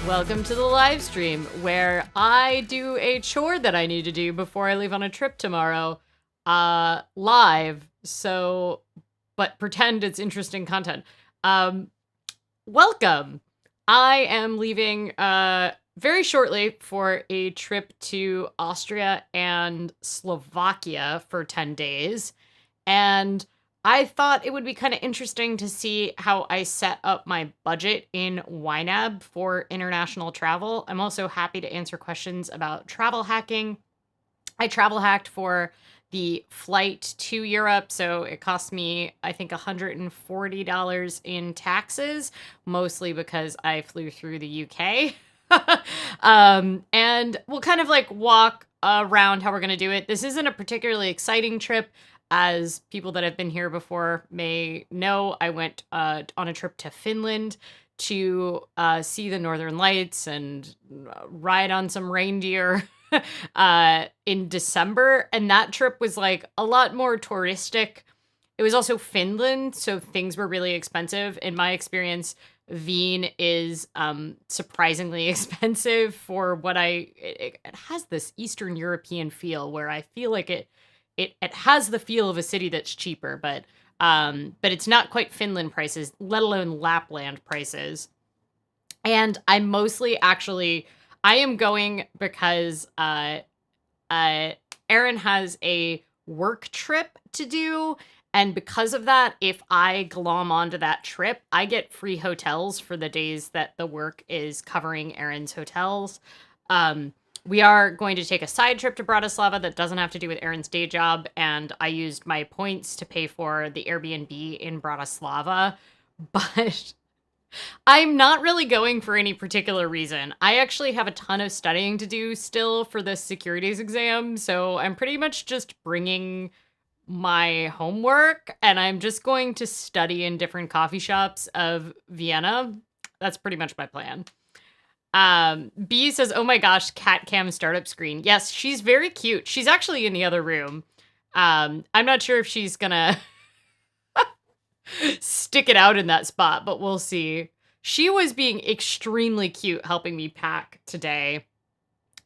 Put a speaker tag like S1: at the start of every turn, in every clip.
S1: Welcome to the live stream where I do a chore that I need to do before I leave on a trip tomorrow. Live. So, but pretend it's interesting content. Welcome. I am leaving very shortly for a trip to Austria and Slovakia for 10 days. And I thought it would be kind of interesting to see how I set up my budget in YNAB for international travel. I'm also happy to answer questions about travel hacking. I travel hacked for the flight to Europe, so it cost me, I think, $140 in taxes, mostly because I flew through the UK. And we'll kind of like walk around how we're going to do it. This isn't a particularly exciting trip. As people that have been here before may know, I went on a trip to Finland to see the Northern Lights and ride on some reindeer in December. And that trip was like a lot more touristic. It was also Finland, so things were really expensive. In my experience, Wien is surprisingly expensive for what it has this Eastern European feel where I feel like it has the feel of a city that's cheaper, but it's not quite Finland prices, let alone Lapland prices. And I am going because Erin has a work trip to do. And because of that, if I glom onto that trip, I get free hotels for the days that the work is covering Erin's hotels. We are going to take a side trip to Bratislava that doesn't have to do with Erin's day job, and I used my points to pay for the Airbnb in Bratislava, but I'm not really going for any particular reason. I actually have a ton of studying to do still for this securities exam, so I'm pretty much just bringing my homework, and I'm just going to study in different coffee shops of Vienna. That's pretty much my plan. B says, oh my gosh, cat cam startup screen. Yes, she's very cute. She's actually in the other room. I'm not sure if she's gonna stick it out in that spot, but we'll see. She was being extremely cute helping me pack today.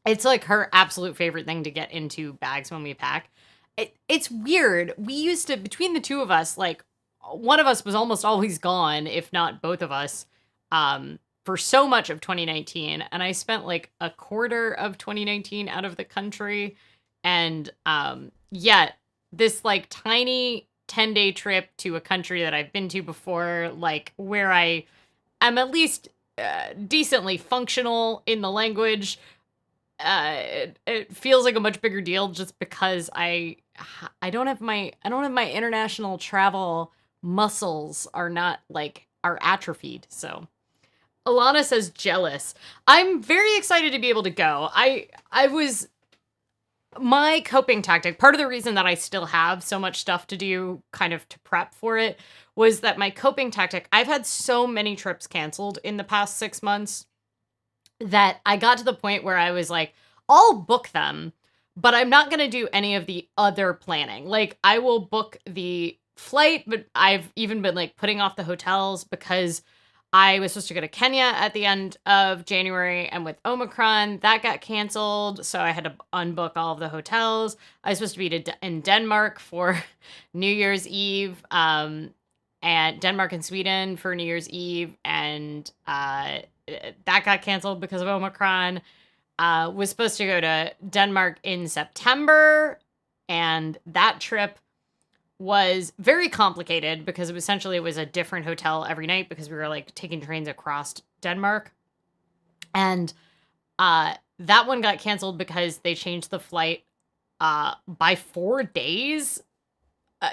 S1: It's like her absolute favorite thing to get into bags when we pack. It's weird. We used to, between the two of us, like one of us was almost always gone, if not both of us. For so much of 2019, and I spent like a quarter of 2019 out of the country, and yet this like tiny 10-day trip to a country that I've been to before, like where I am at least decently functional in the language, it feels like a much bigger deal just because I don't have my international travel muscles are atrophied, so. Alana says jealous. I'm very excited to be able to go. My coping tactic, part of the reason that I still have so much stuff to do kind of to prep for it, was that my coping tactic, I've had so many trips canceled in the past 6 months that I got to the point where I was like, I'll book them, but I'm not going to do any of the other planning. Like, I will book the flight, but I've even been like putting off the hotels because I was supposed to go to Kenya at the end of January, and with Omicron, that got canceled, so I had to unbook all of the hotels. I was supposed to be in Denmark for New Year's Eve, and Denmark and Sweden for New Year's Eve, and that got canceled because of Omicron. Was supposed to go to Denmark in September, and that trip was very complicated because it was a different hotel every night because we were like taking trains across Denmark. And that one got canceled because they changed the flight by 4 days,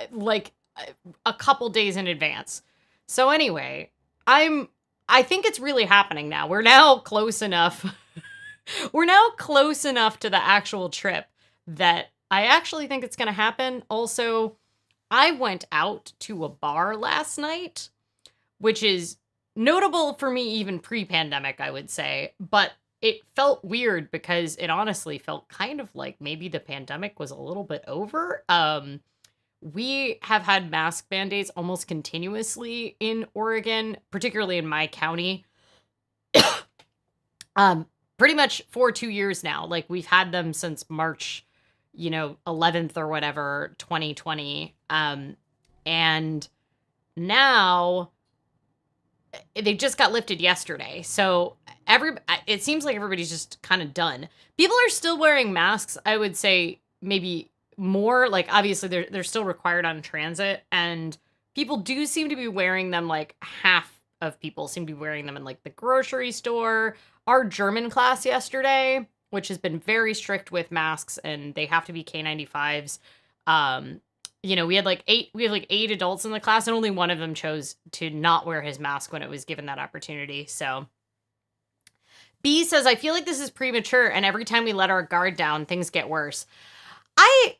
S1: like a couple days in advance. So anyway, I think it's really happening now. We're now close enough. We're now close enough to the actual trip that I actually think it's going to happen. Also, I went out to a bar last night, which is notable for me even pre-pandemic, I would say, but it felt weird because it honestly felt kind of like maybe the pandemic was a little bit over. We have had mask mandates almost continuously in Oregon, particularly in my county. pretty much for 2 years now. Like we've had them since March, 11th or whatever, 2020. And now they just got lifted yesterday. So it seems like everybody's just kind of done. People are still wearing masks. I would say maybe more. Like obviously they're still required on transit, and people do seem to be wearing them. Like half of people seem to be wearing them in like the grocery store. Our German class yesterday, which has been very strict with masks, and they have to be K95s. We had like eight adults in the class, and only one of them chose to not wear his mask when it was given that opportunity. So B says, I feel like this is premature, and every time we let our guard down, things get worse. I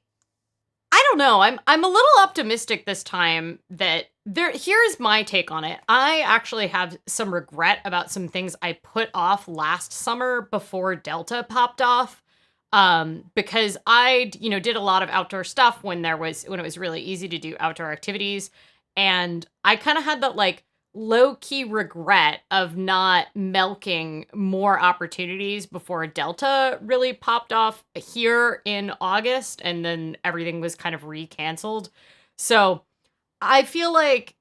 S1: don't know. I'm a little optimistic this time that here's my take on it. I actually have some regret about some things I put off last summer before Delta popped off. Because I, did a lot of outdoor stuff when it was really easy to do outdoor activities. And I kind of had that like low key regret of not milking more opportunities before Delta really popped off here in August. And then everything was kind of recanceled. So I feel like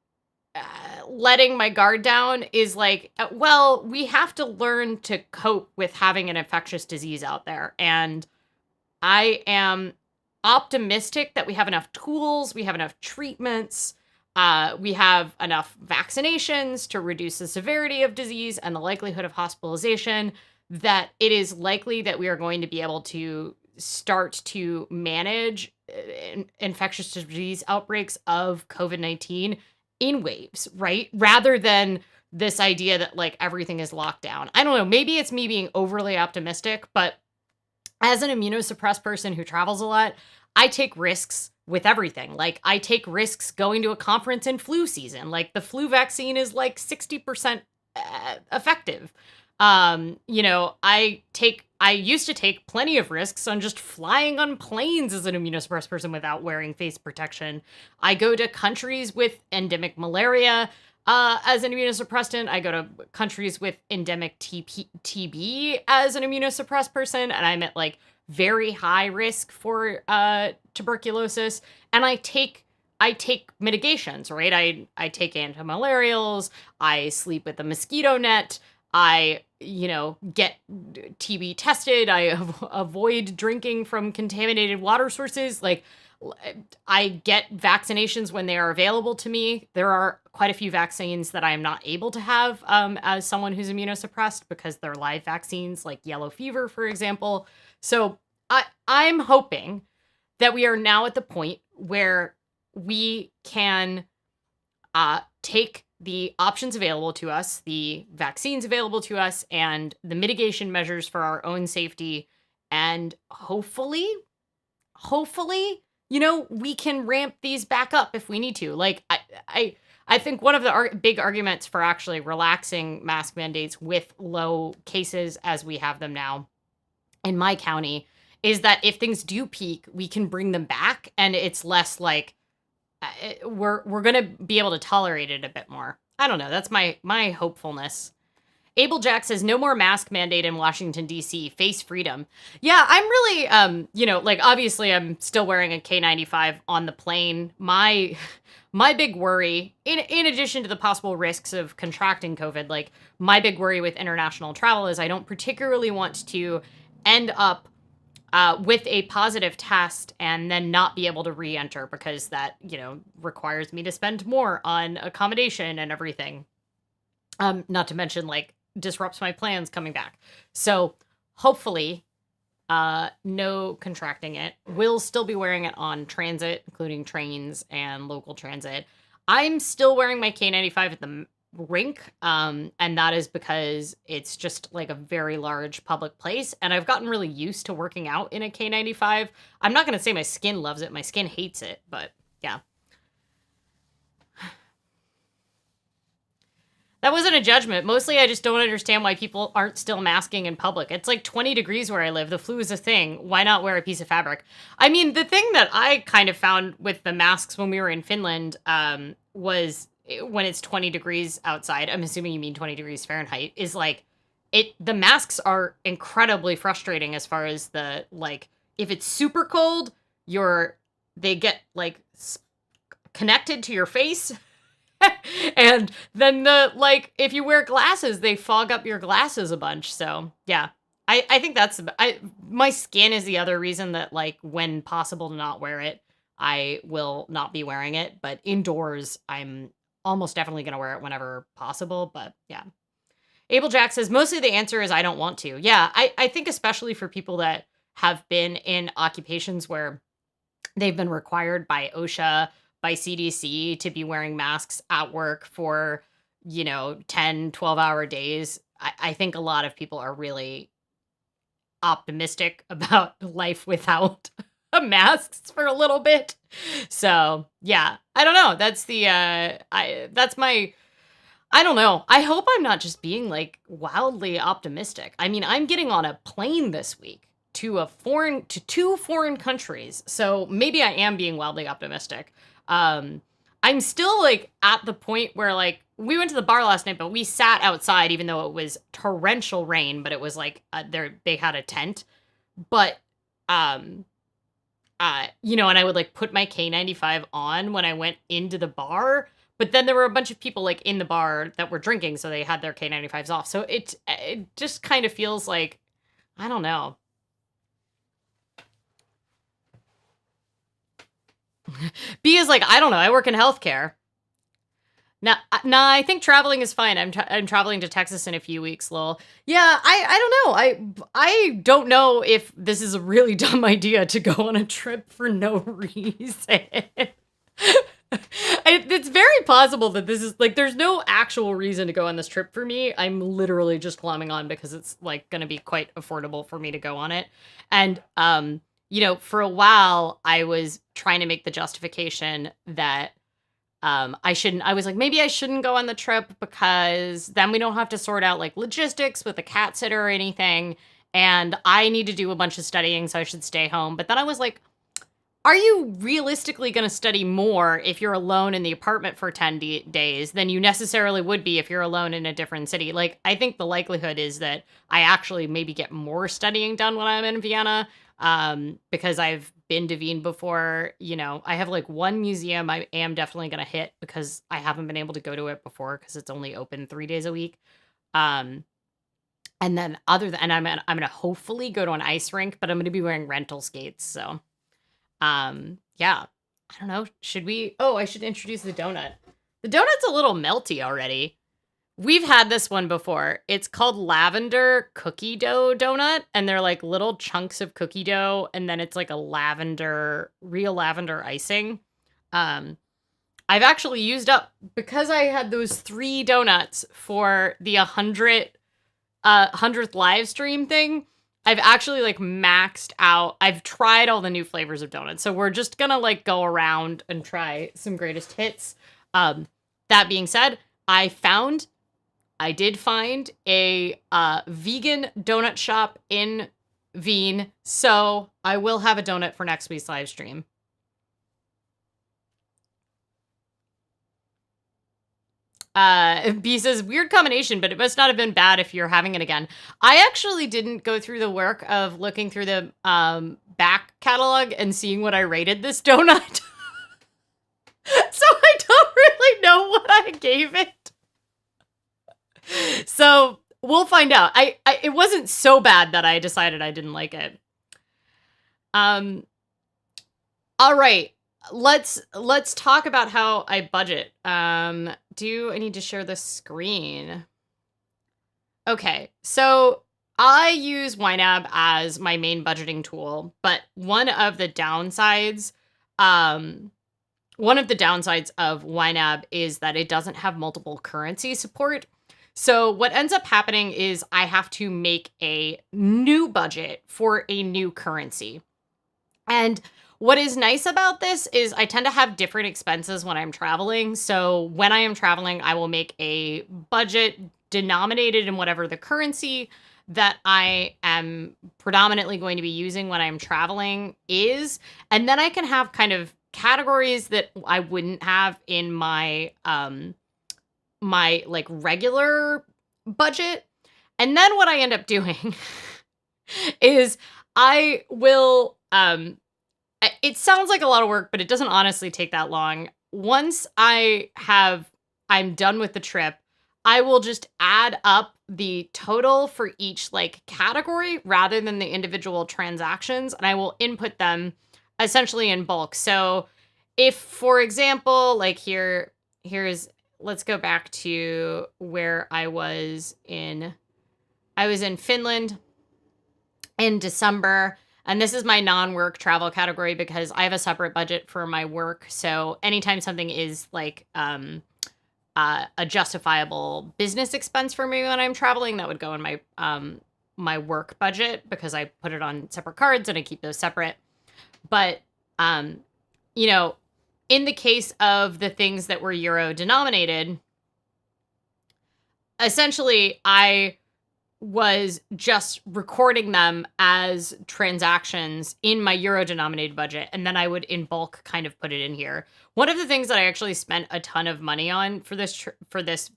S1: letting my guard down is like, well, we have to learn to cope with having an infectious disease out there. And I am optimistic that we have enough tools, we have enough treatments, we have enough vaccinations to reduce the severity of disease and the likelihood of hospitalization, that it is likely that we are going to be able to start to manage infectious disease outbreaks of COVID-19 in waves, right? Rather than this idea that like everything is locked down. I don't know, maybe it's me being overly optimistic, but as an immunosuppressed person who travels a lot, I take risks with everything. Like I take risks going to a conference in flu season. Like the flu vaccine is like 60% effective. I used to take plenty of risks on just flying on planes as an immunosuppressed person without wearing face protection. I go to countries with endemic malaria as an immunosuppressant. I go to countries with endemic TB as an immunosuppressed person, and I'm at like very high risk for tuberculosis. And I take mitigations, right? I take antimalarials. I sleep with a mosquito net. I, get TB tested. I avoid drinking from contaminated water sources. Like, I get vaccinations when they are available to me. There are quite a few vaccines that I am not able to have as someone who's immunosuppressed because they're live vaccines, like yellow fever, for example. So I'm hoping that we are now at the point where we can take the options available to us, the vaccines available to us, and the mitigation measures for our own safety. And hopefully, we can ramp these back up if we need to. Like, I think one of the big arguments for actually relaxing mask mandates with low cases as we have them now in my county is that if things do peak, we can bring them back, and it's less like we're going to be able to tolerate it a bit more. I don't know. That's my hopefulness. Abel Jack says, no more mask mandate in Washington, D.C. Face freedom. Yeah, I'm really, obviously I'm still wearing a K95 on the plane. My big worry, in addition to the possible risks of contracting COVID, like my big worry with international travel is I don't particularly want to end up with a positive test and then not be able to re-enter because that, requires me to spend more on accommodation and everything. Not to mention, like, disrupts my plans coming back. So hopefully, no contracting it. We'll still be wearing it on transit, including trains and local transit. I'm still wearing my K95 at the rink, and that is because it's just like a very large public place, and I've gotten really used to working out in a K95. I'm not going to say my skin loves it. My skin hates it, but yeah. That wasn't a judgment. Mostly I just don't understand why people aren't still masking in public. It's like 20 degrees where I live. The flu is a thing. Why not wear a piece of fabric? I mean, the thing that I kind of found with the masks when we were in Finland was when it's 20 degrees outside, I'm assuming you mean 20 degrees Fahrenheit, is like the masks are incredibly frustrating as far as the, like, if it's super cold, they get like connected to your face. And then if you wear glasses, they fog up your glasses a bunch. So yeah, I think my skin is the other reason that, like, when possible to not wear it, I will not be wearing it. But indoors, I'm almost definitely going to wear it whenever possible. But yeah. Abel Jack says, mostly the answer is I don't want to. Yeah, I think especially for people that have been in occupations where they've been required by OSHA, by CDC to be wearing masks at work for, 10, 12-hour days. I think a lot of people are really optimistic about life without masks for a little bit. So yeah, I don't know. That's I don't know. I hope I'm not just being, like, wildly optimistic. I mean, I'm getting on a plane this week to two foreign countries. So maybe I am being wildly optimistic. I'm still, like, at the point where, like, we went to the bar last night, but we sat outside even though it was torrential rain, but it was like they had a tent. But and I would, like, put my K95 on when I went into the bar. But then there were a bunch of people, like, in the bar that were drinking, so they had their K95s off. So it just kind of feels like, I don't know. B is like, I don't know. I work in healthcare. Nah, I think traveling is fine. I'm traveling to Texas in a few weeks, lol. Yeah, I don't know. I don't know if this is a really dumb idea to go on a trip for no reason. It's very possible that this is, like, there's no actual reason to go on this trip for me. I'm literally just glomming on because it's, like, going to be quite affordable for me to go on it. And, for a while, I was trying to make the justification that I was like, maybe I shouldn't go on the trip because then we don't have to sort out, like, logistics with a cat sitter or anything. And I need to do a bunch of studying, so I should stay home. But then I was like, are you realistically going to study more if you're alone in the apartment for 10 days than you necessarily would be if you're alone in a different city? Like, I think the likelihood is that I actually maybe get more studying done when I'm in Vienna, because I've been to Wien before. I have, like, one museum I am definitely going to hit because I haven't been able to go to it before because it's only open 3 days a week. And then I'm going to hopefully go to an ice rink, but I'm going to be wearing rental skates. So yeah, I don't know. I should introduce the donut. The donut's a little melty already. We've had this one before. It's called lavender cookie dough donut, and they're, like, little chunks of cookie dough, and then it's like a real lavender icing. I've actually used up, because I had those 3 donuts for the 100th live stream thing. I've actually, like, maxed out. I've tried all the new flavors of donuts. So we're just gonna, like, go around and try some greatest hits. That being said, I did find a vegan donut shop in Wien. So I will have a donut for next week's live stream. B says, weird combination, but it must not have been bad if you're having it again. I actually didn't go through the work of looking through the back catalog and seeing what I rated this donut. So I don't really know what I gave it. So we'll find out. It wasn't so bad that I decided I didn't like it. All right. Let's talk about how I budget. Do I need to share the screen? Okay, so I use YNAB as my main budgeting tool, but one of the downsides of YNAB is that it doesn't have multiple currency support. So what ends up happening is I have to make a new budget for a new currency. And what is nice about this is I tend to have different expenses when I'm traveling. So when I am traveling, I will make a budget denominated in whatever the currency that I am predominantly going to be using when I'm traveling is. And then I can have kind of categories that I wouldn't have in my my, like, regular budget. And then what I end up doing is I will, it sounds like a lot of work, but it doesn't honestly take that long. Once I'm done with the trip, I will just add up the total for each like category rather than the individual transactions, and I will input them essentially in bulk. So if, for example, like here's let's go back to where I was in Finland in December. And this is my non-work travel category because I have a separate budget for my work. So anytime something is like a justifiable business expense for me when I'm traveling, that would go in my my work budget because I put it on separate cards and I keep those separate. But you know, in the case of the things that were euro denominated, essentially I was just recording them as transactions in my euro denominated budget, and then I would in bulk kind of put it in here. One of the things that I actually spent a ton of money on for this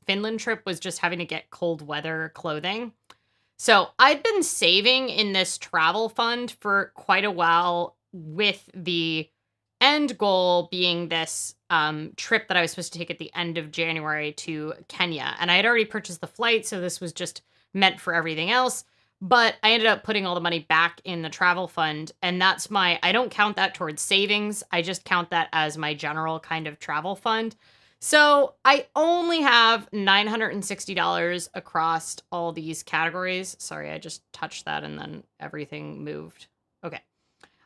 S1: Finland trip was just having to get cold weather clothing. So I'd been saving in this travel fund for quite a while, with the end goal being this trip that I was supposed to take at the end of January to Kenya. And I had already purchased the flight, so this was just meant for everything else. But I ended up putting all the money back in the travel fund. And that's I don't count that towards savings. I just count that as my general kind of travel fund. So I only have $960 across all these categories. Sorry, I just touched that and then everything moved. Okay.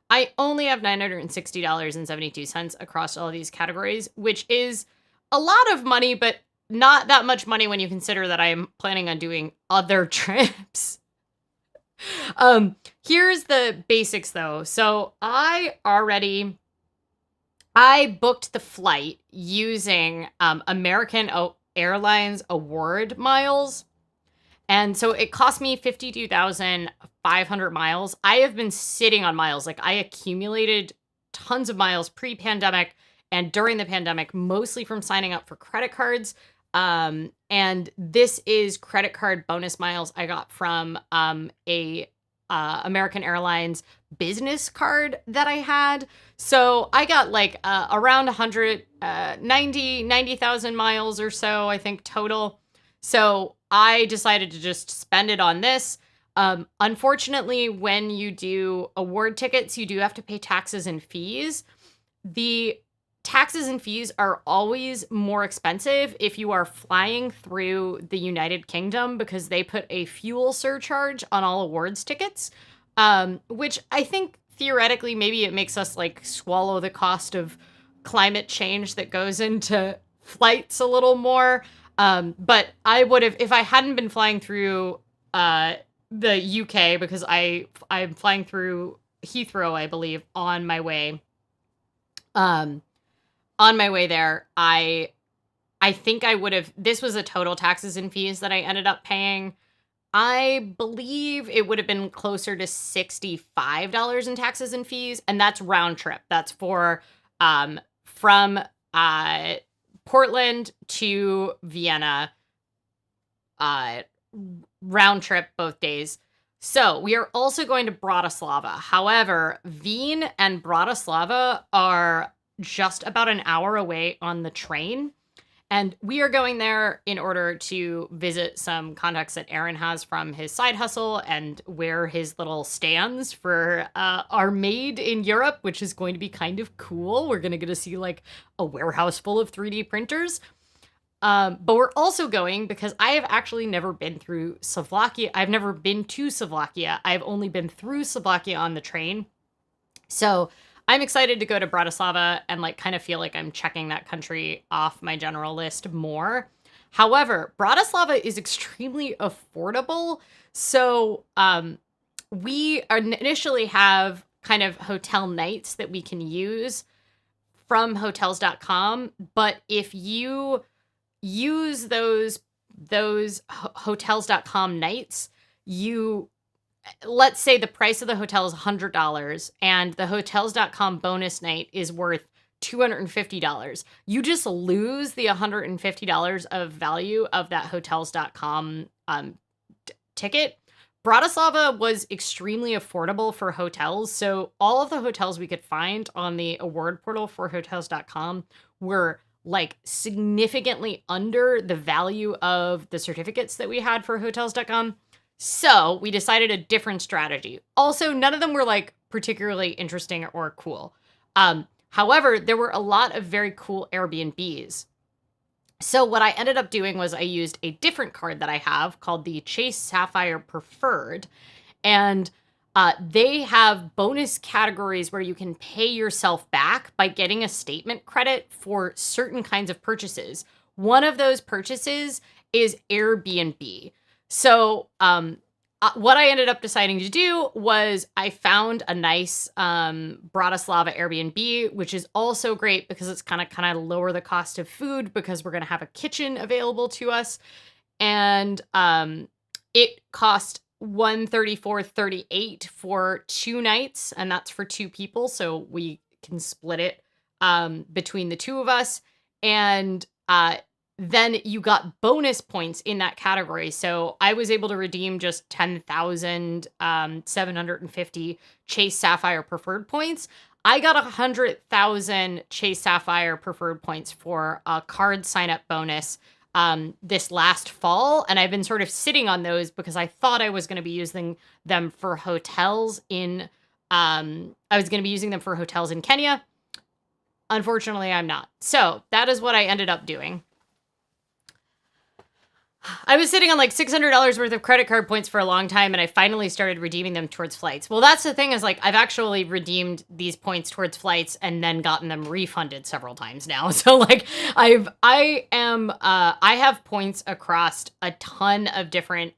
S1: I only have $960.72 across all these categories, which is a lot of money, but not that much money when you consider that I'm planning on doing other trips. Here's the basics though. So I booked the flight using American Airlines award miles. And so it cost me 52,500 miles. I have been sitting on miles. Like I accumulated tons of miles pre-pandemic and during the pandemic, mostly from signing up for credit cards. And this is credit card bonus miles I got from a American Airlines business card that I had. So I got like around 90,000 miles or so, I think, total. So I decided to just spend it on this. Unfortunately, when you do award tickets, you do have to pay taxes and fees. The taxes and fees are always more expensive if you are flying through the United Kingdom because they put a fuel surcharge on all awards tickets, which I think theoretically maybe it makes us like swallow the cost of climate change that goes into flights a little more. But I would have, if I hadn't been flying through the UK, because I'm flying through Heathrow, I believe, on my way. On my way there, I think I would have, this was a total taxes and fees that I ended up paying. I believe it would have been closer to $65 in taxes and fees, and that's round trip. That's for from Portland to Vienna, round trip both days. So we are also going to Bratislava. However, Wien and Bratislava are just about an hour away on the train. And we are going there in order to visit some contacts that Aaron has from his side hustle and where his little stands for are made in Europe, which is going to be kind of cool. We're going to get to see like a warehouse full of 3D printers. But we're also going because I have actually never been through Slovakia. I've never been to Slovakia. I've only been through Slovakia on the train. So I'm excited to go to Bratislava and like kind of feel like I'm checking that country off my general list more. However, Bratislava is extremely affordable. So we initially have kind of hotel nights that we can use from hotels.com. But if you use those hotels.com nights, let's say the price of the hotel is $100 and the hotels.com bonus night is worth $250. You just lose the $150 of value of that hotels.com ticket. Bratislava was extremely affordable for hotels. So all of the hotels we could find on the award portal for hotels.com were like significantly under the value of the certificates that we had for hotels.com. So we decided a different strategy. Also, none of them were like particularly interesting or cool. However, there were a lot of very cool Airbnbs. So what I ended up doing was I used a different card that I have called the Chase Sapphire Preferred. And they have bonus categories where you can pay yourself back by getting a statement credit for certain kinds of purchases. One of those purchases is Airbnb. So what I ended up deciding to do was I found a nice Bratislava Airbnb, which is also great because it's kind of lower the cost of food because we're going to have a kitchen available to us. And it cost $134.38 for 2 nights, and that's for 2 people, so we can split it between the 2 of us. And then you got bonus points in that category. So I was able to redeem just 10,750 Chase Sapphire Preferred points. I got 100,000 Chase Sapphire Preferred points for a card sign-up bonus this last fall, and I've been sort of sitting on those because I thought I was going to be using them for hotels in Kenya. Unfortunately, I'm not. So that is what I ended up doing. I was sitting on like $600 worth of credit card points for a long time, and I finally started redeeming them towards flights. Well, that's the thing, is like I've actually redeemed these points towards flights and then gotten them refunded several times now. So like I have points across a ton of different,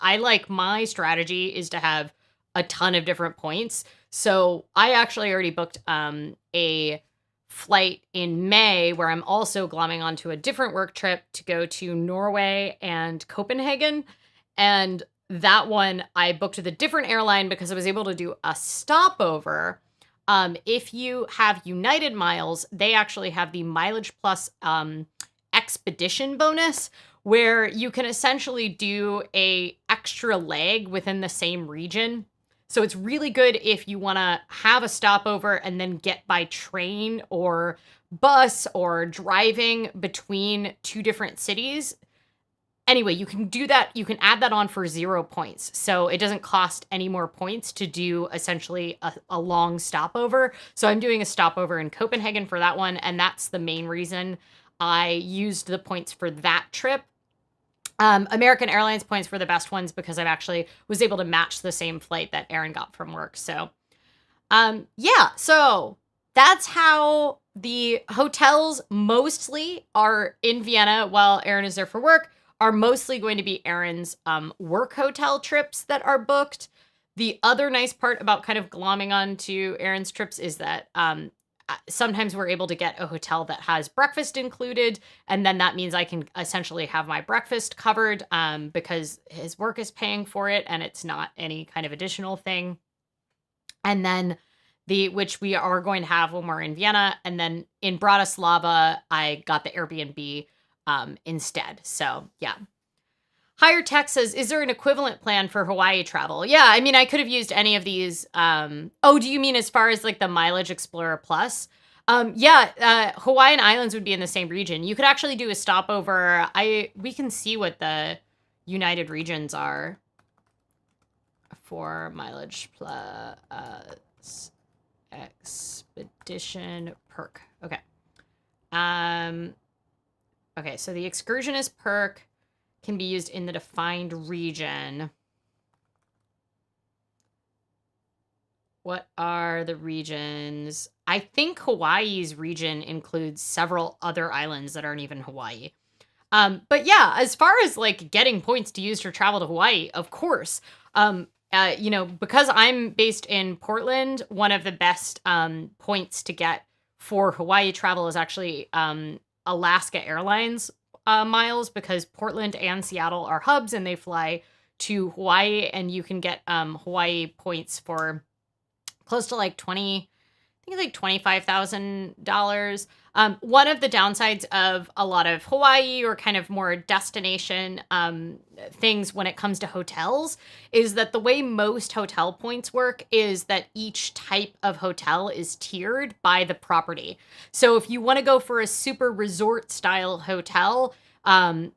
S1: my strategy is to have a ton of different points. So I actually already booked a flight in May where I'm also glomming onto a different work trip to go to Norway and Copenhagen. And that one I booked with a different airline because I was able to do a stopover. If you have United miles, they actually have the Mileage Plus expedition bonus, where you can essentially do a extra leg within the same region. So it's really good if you want to have a stopover and then get by train or bus or driving between 2 different cities. Anyway, you can do that. You can add that on for 0 points. So it doesn't cost any more points to do essentially a long stopover. So I'm doing a stopover in Copenhagen for that one. And that's the main reason I used the points for that trip. American Airlines points were the best ones because I actually was able to match the same flight that Aaron got from work. So, so that's how the hotels mostly are in Vienna while Aaron is there for work, are mostly going to be Aaron's work hotel trips that are booked. The other nice part about kind of glomming onto Aaron's trips is that sometimes we're able to get a hotel that has breakfast included, and then that means I can essentially have my breakfast covered because his work is paying for it and it's not any kind of additional thing. And then which we are going to have when we're in Vienna, and then in Bratislava, I got the Airbnb instead. So yeah. Higher Tech says, is there an equivalent plan for Hawaii travel? Yeah, I mean, I could have used any of these. Do you mean as far as like the Mileage Explorer Plus? Hawaiian Islands would be in the same region. You could actually do a stopover. We can see what the United regions are for Mileage Plus Expedition perk. Okay. Okay, so the excursionist perk can be used in the defined region. What are the regions? I think Hawaii's region includes several other islands that aren't even Hawaii. But yeah, as far as like getting points to use for travel to Hawaii, of course, because I'm based in Portland, one of the best points to get for Hawaii travel is actually Alaska Airlines miles, because Portland and Seattle are hubs and they fly to Hawaii, and you can get Hawaii points for close to like $25,000. One of the downsides of a lot of Hawaii or kind of more destination things when it comes to hotels is that the way most hotel points work is that each type of hotel is tiered by the property. So if you want to go for a super resort style hotel,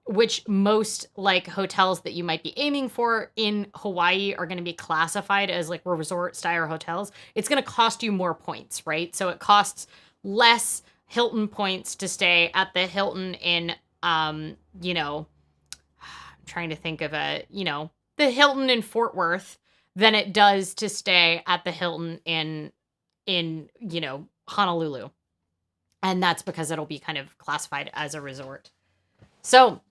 S1: which most like hotels that you might be aiming for in Hawaii are going to be classified as like resort style hotels, it's going to cost you more points, right? So it costs less Hilton points to stay at the Hilton in, you know, I'm trying to think of the Hilton in Fort Worth than it does to stay at the Hilton in, Honolulu. And that's because it'll be kind of classified as a resort. So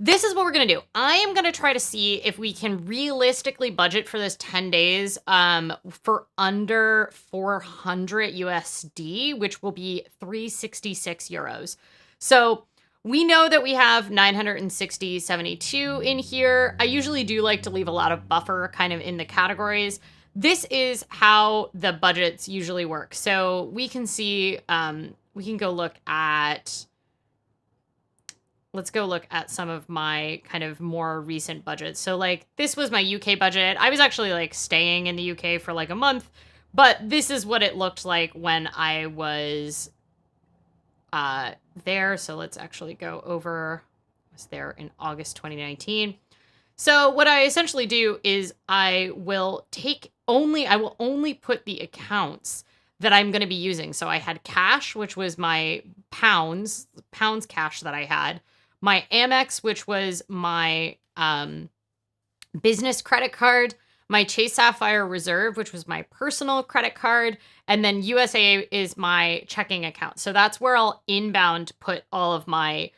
S1: this is what we're going to do. I am going to try to see if we can realistically budget for this 10 days for under 400 USD, which will be 366 euros. So we know that we have 960.72 in here. I usually do like to leave a lot of buffer kind of in the categories. This is how the budgets usually work. So we can see, we can go look at... Let's go look at some of my kind of more recent budgets. So like this was my UK budget. I was actually like staying in the UK for like a month, but this is what it looked like when I was there. So let's actually go over, I was there in August 2019. So what I essentially do is I will only put the accounts that I'm going to be using. So I had cash, which was my pounds cash that I had. My Amex, which was my business credit card, my Chase Sapphire Reserve, which was my personal credit card, and then USA is my checking account. So that's where I'll inbound put all of my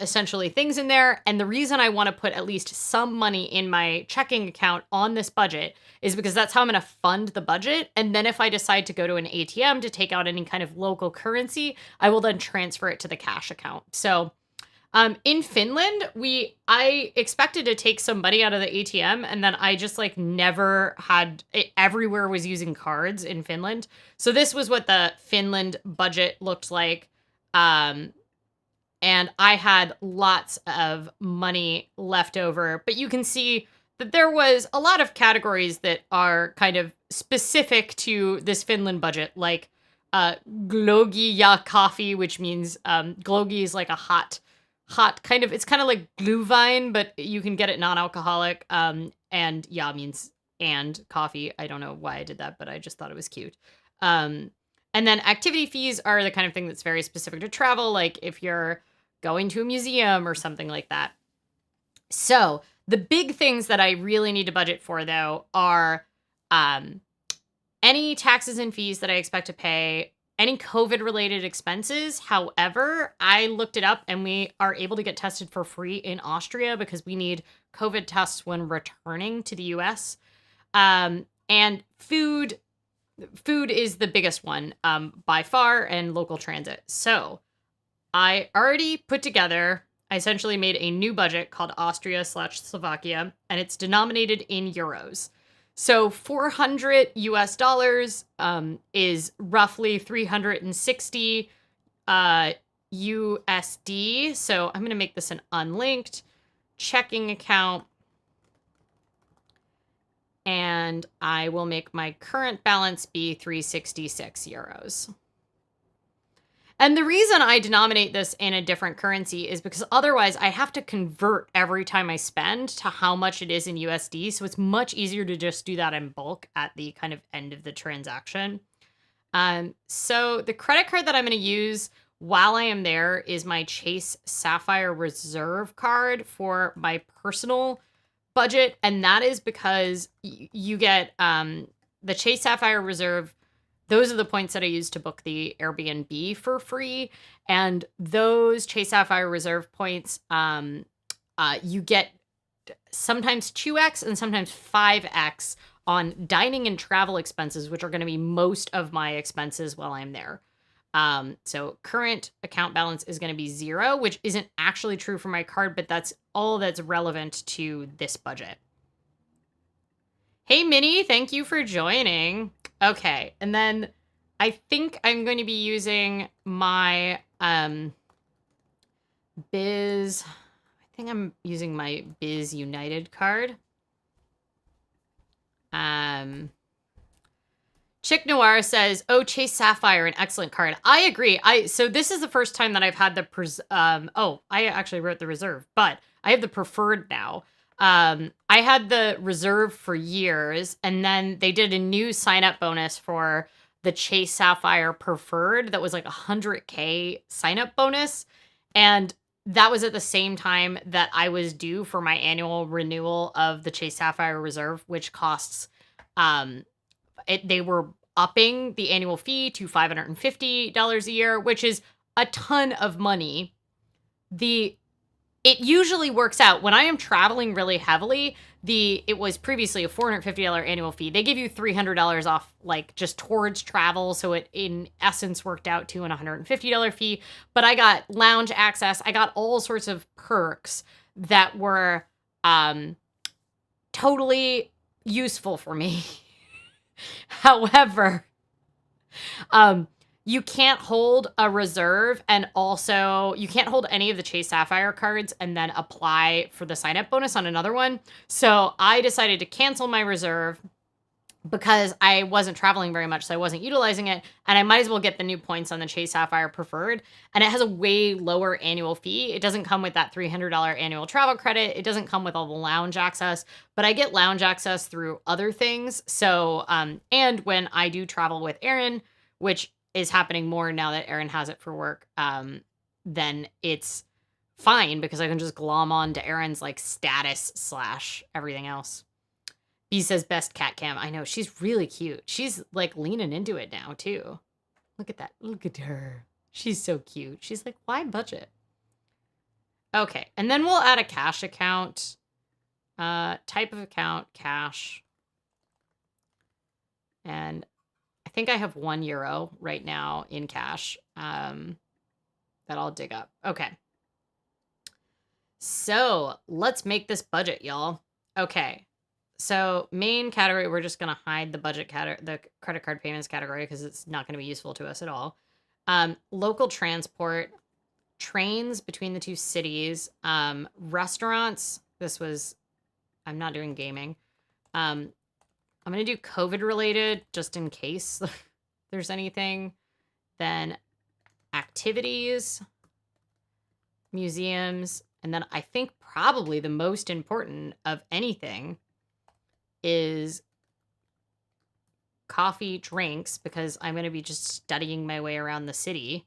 S1: essentially things in there. And the reason I want to put at least some money in my checking account on this budget is because that's how I'm going to fund the budget. And then if I decide to go to an ATM to take out any kind of local currency, I will then transfer it to the cash account. So in Finland, I expected to take some money out of the ATM, and then I just like never had it. Everywhere was using cards in Finland. So this was what the Finland budget looked like. And I had lots of money left over, but you can see that there was a lot of categories that are kind of specific to this Finland budget, like glogi ja coffee, which means glogi is like a hot kind of, it's kind of like glühwein, but you can get it non-alcoholic. And ja means and coffee. I don't know why I did that, but I just thought it was cute. And then activity fees are the kind of thing that's very specific to travel, like if you're going to a museum or something like that. So the big things that I really need to budget for, though, are any taxes and fees that I expect to pay, any COVID-related expenses. However, I looked it up and we are able to get tested for free in Austria because we need COVID tests when returning to the US. And food is the biggest one by far, and local transit. So I already put together, I essentially made a new budget called Austria/Slovakia, and it's denominated in euros. So 400 US dollars is roughly 360 USD. So I'm going to make this an unlinked checking account. And I will make my current balance be 366 euros. And the reason I denominate this in a different currency is because otherwise I have to convert every time I spend to how much it is in USD. So it's much easier to just do that in bulk at the kind of end of the transaction. So the credit card that I'm going to use while I am there is my Chase Sapphire Reserve card for my personal budget. And that is because you get the Chase Sapphire Reserve. Those are the points that I use to book the Airbnb for free. And those Chase Sapphire Reserve points, you get sometimes 2x and sometimes 5x on dining and travel expenses, which are going to be most of my expenses while I'm there. So current account balance is going to be 0, which isn't actually true for my card, but that's all that's relevant to this budget. Hey, Minnie, thank you for joining. Okay, and then I think I'm going to be using my Biz. I think I'm using my Biz United card. Chick Noir says, "Oh, Chase Sapphire, an excellent card." I agree. So this is the first time that I've had the I actually wrote the reserve, but I have the preferred now. I had the reserve for years, and then they did a new sign up bonus for the Chase Sapphire preferred that was like 100K sign up bonus, and that was at the same time that I was due for my annual renewal of the Chase Sapphire Reserve, which costs they were upping the annual fee to $550 a year, which is a ton of money. It usually works out when I am traveling really heavily. It was previously a $450 annual fee. They give you $300 off, like just towards travel. So it in essence worked out to an $150 fee. But I got lounge access. I got all sorts of perks that were totally useful for me. However, you can't hold a reserve, and also you can't hold any of the Chase Sapphire cards and then apply for the sign-up bonus on another one. So I decided to cancel my reserve because I wasn't traveling very much, so I wasn't utilizing it, and I might as well get the new points on the Chase Sapphire Preferred, and it has a way lower annual fee. It doesn't come with that $300 annual travel credit. It doesn't come with all the lounge access, but I get lounge access through other things. So, and when I do travel with Aaron, which is happening more now that Aaron has it for work, then it's fine because I can just glom on to Aaron's like status / everything else. B says best cat cam. I know, she's really cute. She's like leaning into it now too. Look at that. Look at her. She's so cute. She's like, why budget? Okay, and then we'll add a cash account. Type of account, cash. And I think I have €1 right now in cash that I'll dig up. Okay. So let's make this budget, y'all. Okay. So main category, we're just going to hide the budget category, the credit card payments category, because it's not going to be useful to us at all. Local transport, trains between the two cities, restaurants. I'm not doing gaming. I'm going to do COVID related just in case there's anything. Then activities, museums, and then I think probably the most important of anything is coffee, drinks, because I'm going to be just studying my way around the city.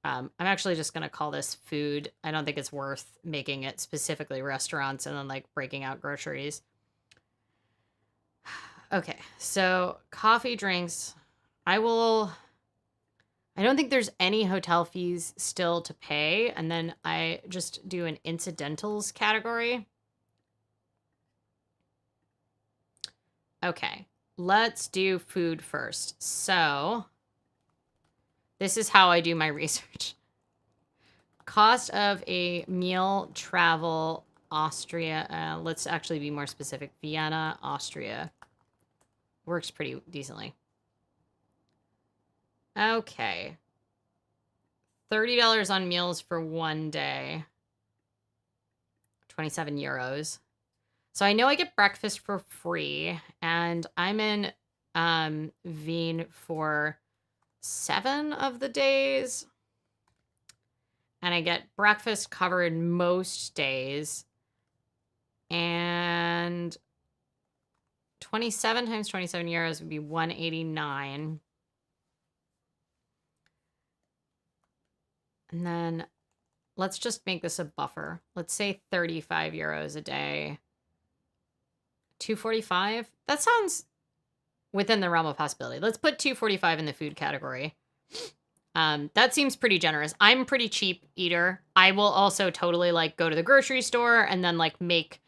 S1: I'm actually just going to call this food. I don't think it's worth making it specifically restaurants and then like breaking out groceries. Okay, so coffee, drinks. I don't think there's any hotel fees still to pay. And then I just do an incidentals category. Okay, let's do food first. So this is how I do my research. Cost of a meal, travel, Austria. Let's actually be more specific. Vienna, Austria. Works pretty decently. Okay. $30 on meals for one day. 27 euros. So I know I get breakfast for free, and I'm in Wien for 7 of the days. And I get breakfast covered most days. And 27 times 27 euros would be 189. And then let's just make this a buffer. Let's say 35 euros a day. 245. That sounds within the realm of possibility. Let's put 245 in the food category. That seems pretty generous. I'm a pretty cheap eater. I will also totally like go to the grocery store and then like make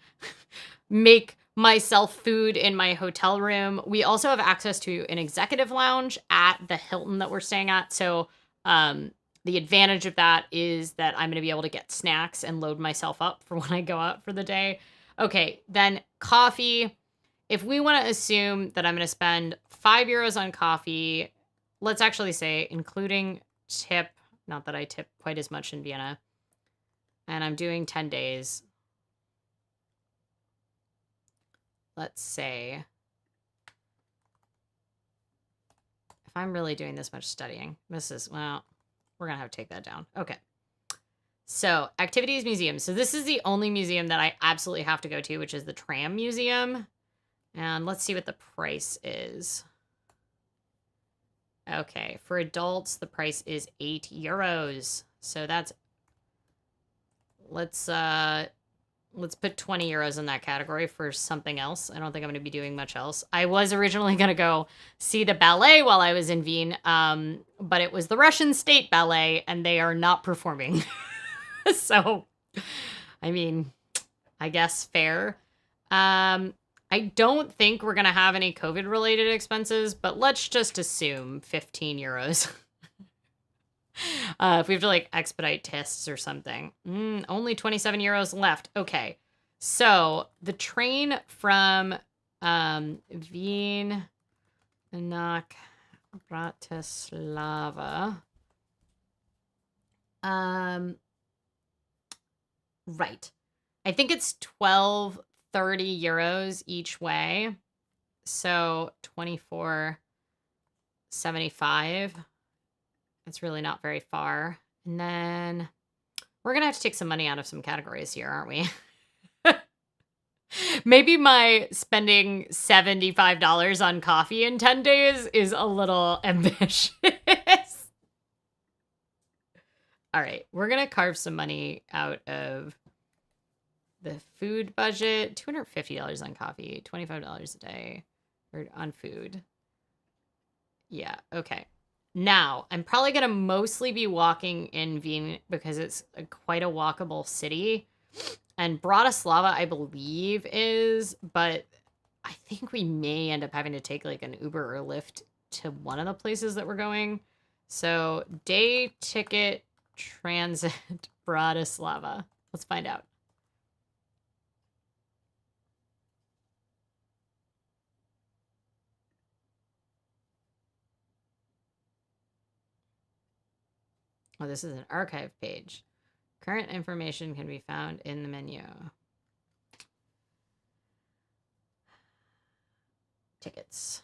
S1: myself food in my hotel room. We also have access to an executive lounge at the Hilton that we're staying at. So the advantage of that is that I'm going to be able to get snacks and load myself up for when I go out for the day. Okay, then coffee if we want to assume that I'm going to spend €5 on coffee, let's actually say including tip, not that I tip quite as much in Vienna, and I'm doing 10 days. Let's say, if I'm really doing this much studying, well, we're going to have to take that down. Okay. So, activities museum. So this is the only museum that I absolutely have to go to, which is the tram museum. And let's see what the price is. Okay, for adults, the price is €8. So that's, let's put €20 in that category for something else. I don't think I'm going to be doing much else. I was originally going to go see the ballet while I was in Wien, but it was the Russian State Ballet, and they are not performing. So, I mean, I guess fair. I don't think we're going to have any COVID-related expenses, but let's just assume €15. If we have to, like, expedite tests or something. Only €27 left. Okay. So, the train from Wien, Bratislava. Right. I think it's €12.30 each way. So $24.75. That's really not very far. And then we're going to have to take some money out of some categories here, aren't we? Maybe my spending $75 on coffee in 10 days is a little ambitious. All right, we're going to carve some money out of the food budget. $250 on coffee, $25 a day or on food. Yeah, okay. Now, I'm probably going to mostly be walking in Wien because it's quite a walkable city. And Bratislava, I believe, is, but I think we may end up having to take like an Uber or Lyft to one of the places that we're going. So, day ticket transit Bratislava. Let's find out. Oh, this is an archive page. Current information can be found in the menu. Tickets.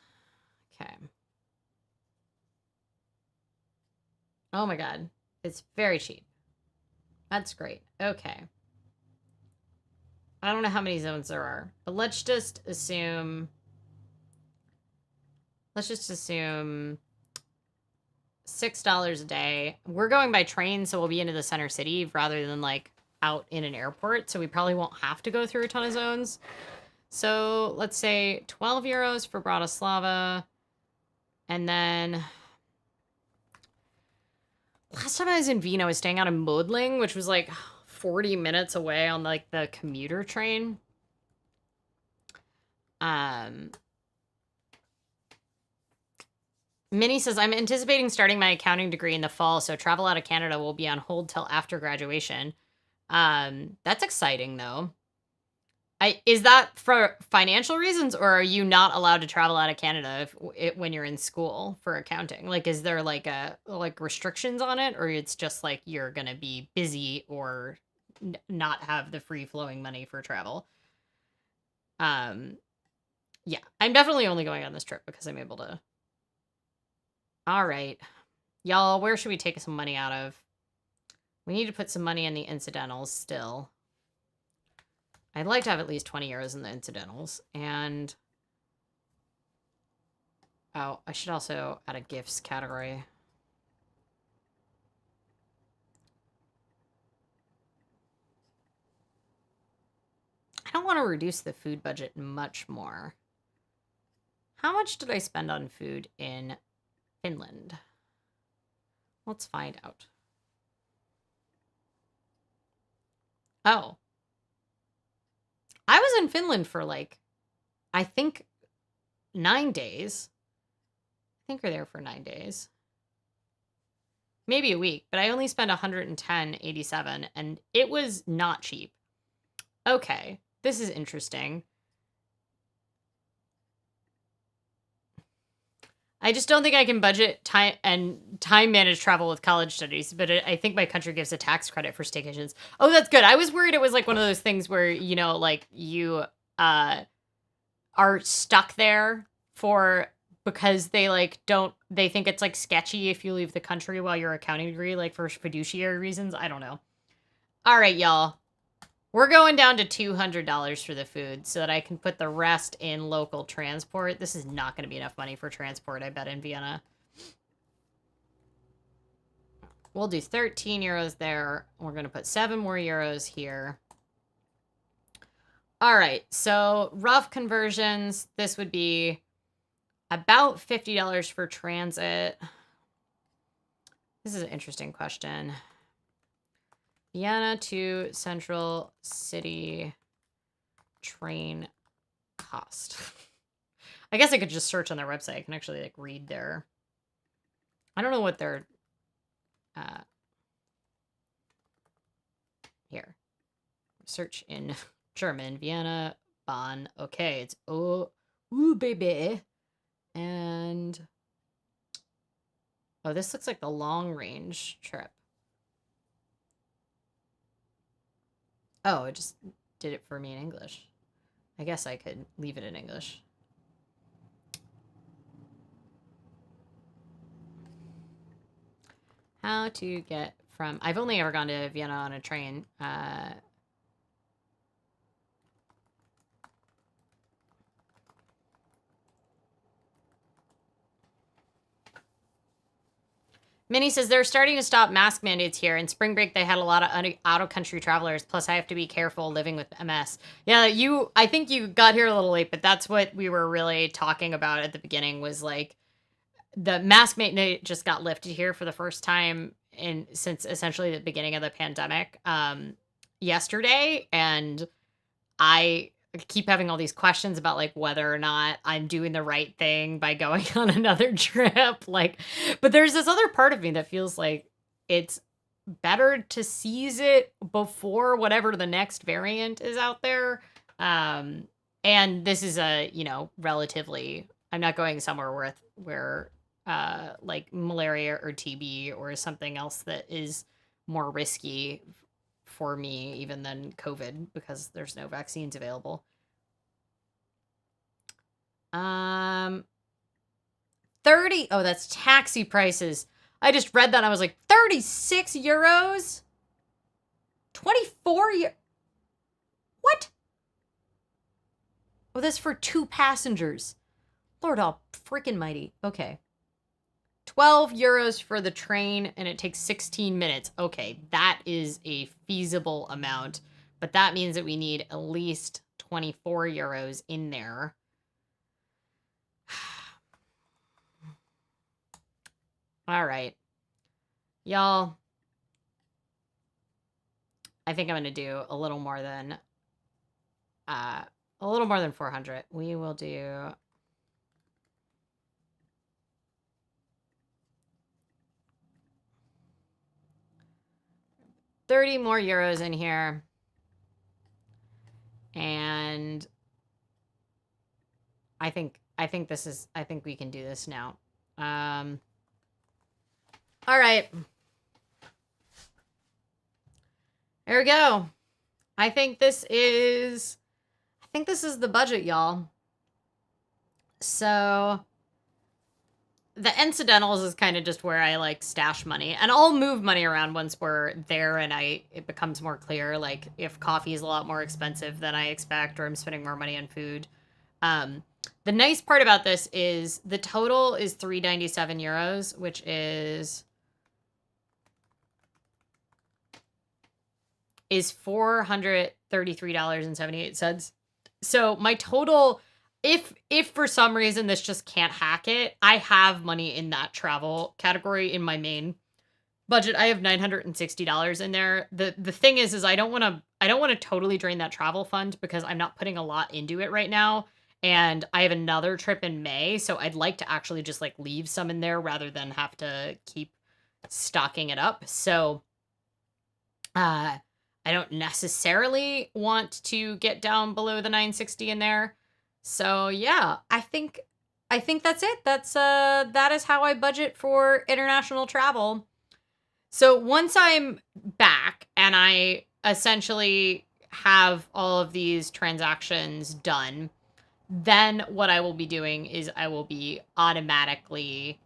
S1: Okay. Oh my God. It's very cheap. That's great. Okay. I don't know how many zones there are, but let's just assume $6 a day. We're going by train, so we'll be into the center city rather than like out in an airport. So we probably won't have to go through a ton of zones. So let's say €12 for Bratislava. And then last time I was in Wien, I was staying out in Modling, which was like 40 minutes away on like the commuter train. Minnie says, I'm anticipating starting my accounting degree in the fall, so travel out of Canada will be on hold till after graduation. That's exciting, though. Is that for financial reasons, or are you not allowed to travel out of Canada when you're in school for accounting? Like, is there like restrictions on it, or it's just like you're gonna be busy or not have the free-flowing money for travel? Yeah, I'm definitely only going on this trip because I'm able to. All right. Y'all, where should we take some money out of? We need to put some money in the incidentals still. I'd like to have at least €20 in the incidentals. And oh, I should also add a gifts category. I don't want to reduce the food budget much more. How much did I spend on food in Finland? Let's find out. Oh. I was in Finland for like, I think 9 days. I think we're there for 9 days. Maybe a week, but I only spent $110.87 and it was not cheap. Okay, this is interesting. I just don't think I can budget time manage travel with college studies, but I think my country gives a tax credit for staycations. Oh, that's good. I was worried it was like one of those things where, like you are stuck there because they think it's like sketchy if you leave the country while you're accounting degree, like for fiduciary reasons. I don't know. All right, y'all. We're going down to $200 for the food so that I can put the rest in local transport. This is not going to be enough money for transport, I bet, in Vienna. We'll do 13 euros there. We're going to put 7 more euros here. All right, so rough conversions. This would be about $50 for transit. This is an interesting question. Vienna to Central City train cost. I guess I could just search on their website. I can actually like read their. I don't know what their. Here, search in German. Vienna, Bonn. Okay, it's ooh baby, and oh, this looks like the long range trip. Oh, it just did it for me in English. I guess I could leave it in English. How to get from... I've only ever gone to Vienna on a train. Minnie says they're starting to stop mask mandates here. In spring break, they had a lot of out-of-country travelers. Plus, I have to be careful living with MS. Yeah, I think you got here a little late, but that's what we were really talking about at the beginning was like the mask mandate just got lifted here for the first time since essentially the beginning of the pandemic yesterday. And I keep having all these questions about like whether or not I'm doing the right thing by going on another trip. But there's this other part of me that feels like it's better to seize it before whatever the next variant is out there. And this is relatively, I'm not going somewhere where like malaria or TB or something else that is more risky for me even than COVID because there's no vaccines available. 30. Oh, that's taxi prices. I just read that and I was like, 36 euros? 24 euros? What? Oh, that's for 2 passengers. Lord all freaking mighty. Okay. 12 euros for the train, and it takes 16 minutes. Okay, that is a feasible amount, but that means that we need at least 24 euros in there. All right. Y'all, I think I'm going to do a little more than 400. We will do... $30 more euros in here. And I think we can do this now. All right. There we go. I think this is the budget, y'all. So the incidentals is kind of just where I like stash money, and I'll move money around once we're there and it becomes more clear, like if coffee is a lot more expensive than I expect or I'm spending more money on food. The nice part about this is the total is 397 euros, which is $433.78. So my total, if for some reason this just can't hack it, I have money in that travel category in my main budget. I have $960 in there. The thing is I don't want to totally drain that travel fund because I'm not putting a lot into it right now. And I have another trip in May, so I'd like to actually just like leave some in there rather than have to keep stocking it up. So I don't necessarily want to get down below the 960 in there. So yeah, I think I think that's it. That is how I budget for international travel. So once I'm back and I essentially have all of these transactions done, then what I will be doing is I will be automatically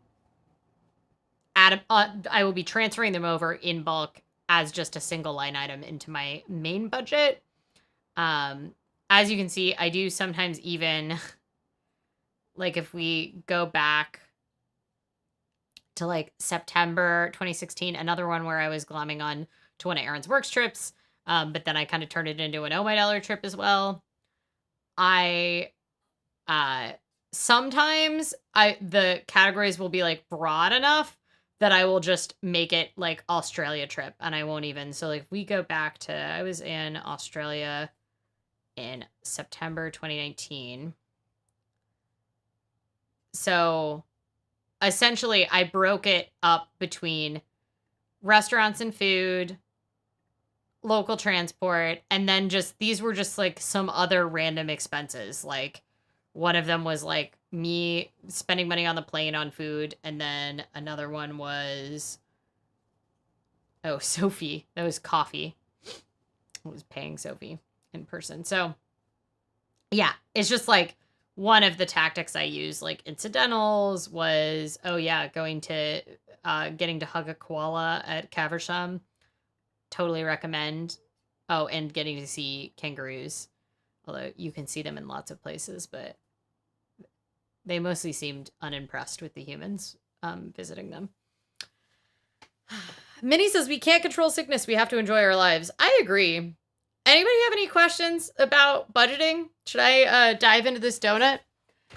S1: I will be transferring them over in bulk as just a single line item into my main budget. As you can see, I do sometimes even like if we go back to like September 2016, another one where I was glomming on to one of Aaron's works trips, but then I kind of turned it into an Oh My Dollar trip as well. I sometimes the categories will be like broad enough that I will just make it like Australia trip and I won't even. So like we go back to I was in Australia in September 2019. So essentially I broke it up between restaurants and food, local transport, and then just these were just like some other random expenses. Like one of them was like me spending money on the plane on food, and then another one was Sophie. That was coffee. I was paying Sophie in person. So yeah, it's just like one of the tactics I use, like incidentals, was going to getting to hug a koala at Caversham. Totally recommend. Oh, and getting to see kangaroos. Although you can see them in lots of places, but they mostly seemed unimpressed with the humans visiting them. Minnie says, we can't control sickness. We have to enjoy our lives. I agree. Anybody have any questions about budgeting? Should I dive into this donut?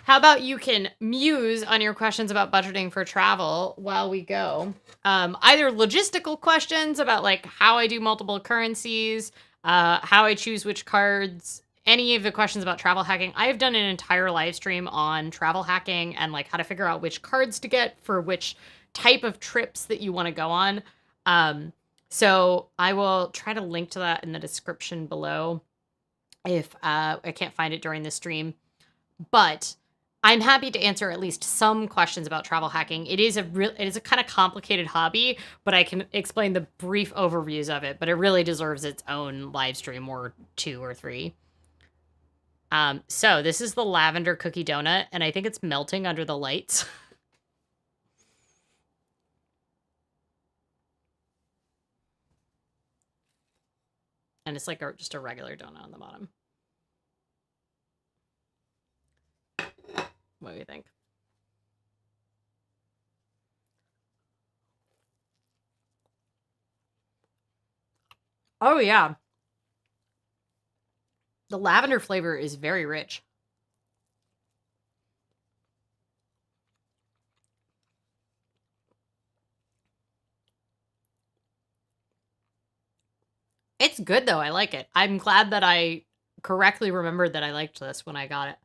S1: How about you can muse on your questions about budgeting for travel while we go? Either logistical questions about like how I do multiple currencies, how I choose which cards, any of the questions about travel hacking. I have done an entire live stream on travel hacking and like how to figure out which cards to get for which type of trips that you want to go on. So I will try to link to that in the description below if I can't find it during the stream. But I'm happy to answer at least some questions about travel hacking. It is a kind of complicated hobby, but I can explain the brief overviews of it. But it really deserves its own live stream or 2 or 3. So this is the lavender cookie donut, and I think it's melting under the lights. And it's like just a regular donut on the bottom. What do you think? Oh, yeah. The lavender flavor is very rich. It's good, though. I like it. I'm glad that I correctly remembered that I liked this when I got it.